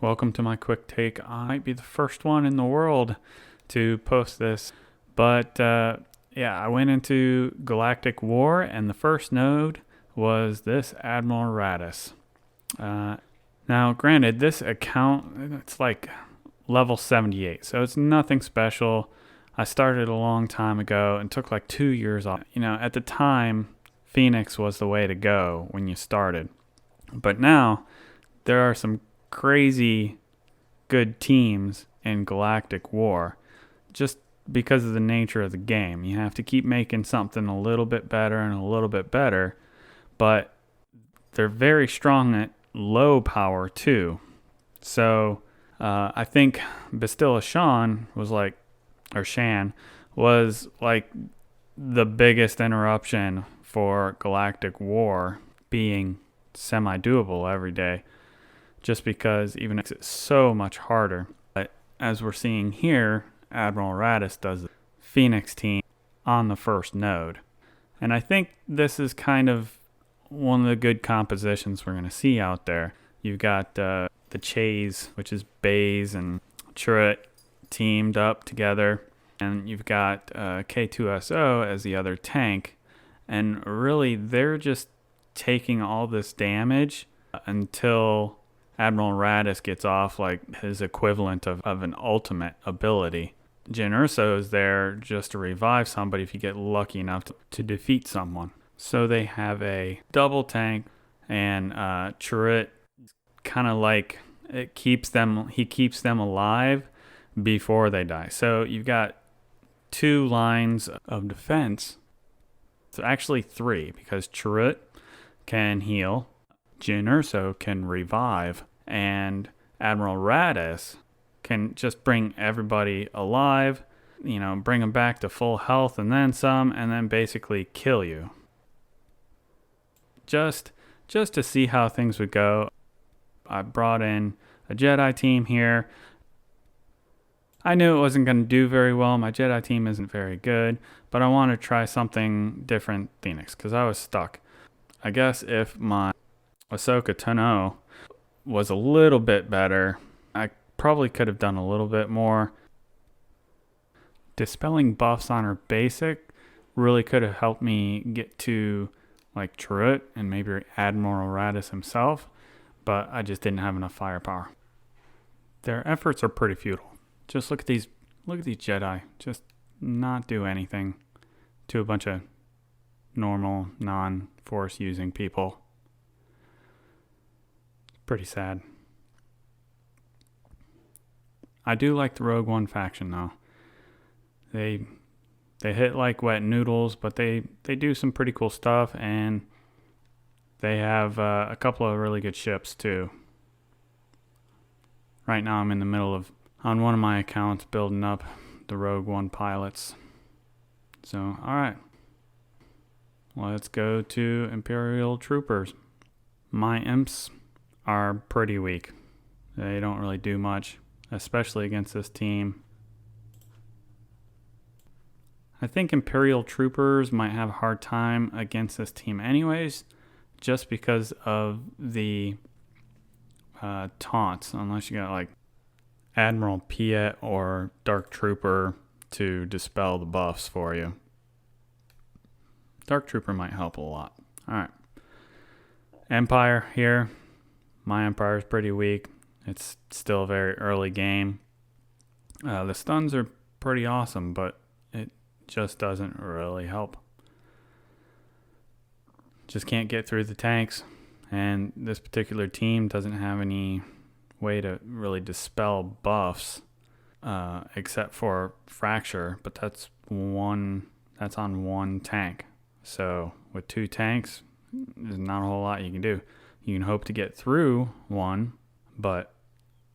Welcome to my quick take. I might be the first one in the world to post this, but I went into Galactic War, and the first node was this Admiral Raddus. Now, granted, this account, it's like level 78, so it's nothing special. I started a long time ago and took like 2 years off. At the time, Phoenix was the way to go when you started. But now, there are some crazy good teams in Galactic War just because of the nature of the game. You have to keep making something a little bit better and a little bit better, but they're very strong at low power too. So I think Bastilla Shan was like the biggest interruption for Galactic War being semi-doable every day, just because even if it's so much harder. But as we're seeing here, Admiral Raddus does the Phoenix team on the first node. And I think this is kind of one of the good compositions we're going to see out there. You've got the Chase, which is Baze and Chirrut teamed up together. And you've got K2SO as the other tank. And really, they're just taking all this damage until Admiral Raddus gets off like his equivalent of an ultimate ability. Jyn Erso is there just to revive somebody if you get lucky enough to defeat someone. So they have a double tank, and Chirrut kind of like he keeps them alive before they die. So you've got 2 lines of defense. It's actually 3, because Chirrut can heal, Jyn Erso can revive, and Admiral Raddus can just bring everybody alive, bring them back to full health and then some, and then basically kill you. Just to see how things would go, I brought in a Jedi team here. I knew it wasn't going to do very well. My Jedi team isn't very good, but I want to try something different Phoenix, because I was stuck. I guess if my Ahsoka Tano was a little bit better, I probably could have done a little bit more. Dispelling buffs on her basic really could have helped me get to like Chirrut and maybe Admiral Raddus himself, but I just didn't have enough firepower. Their efforts are pretty futile. Just look at these Jedi. Just not do anything to a bunch of normal, non-force using people. Pretty sad. I do like the Rogue One faction though. They hit like wet noodles, but they do some pretty cool stuff, and they have a couple of really good ships too. Right now I'm in the middle on one of my accounts, building up the Rogue One pilots. So, alright. Let's go to Imperial Troopers. My imps are pretty weak. They don't really do much, especially against this team. I think Imperial Troopers might have a hard time against this team anyways, just because of the taunts, unless you got like Admiral Piet or Dark Trooper to dispel the buffs for you. Dark Trooper might help a lot. Alright. Empire here. My Empire is pretty weak. It's still a very early game. The stuns are pretty awesome, but it just doesn't really help. Just can't get through the tanks. And this particular team doesn't have any way to really dispel buffs except for Fracture, but that's on one tank. So with 2 tanks, there's not a whole lot you can do. You can hope to get through one, but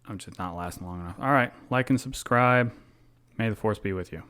I'm just not lasting long enough. All right, like and subscribe. May the Force be with you.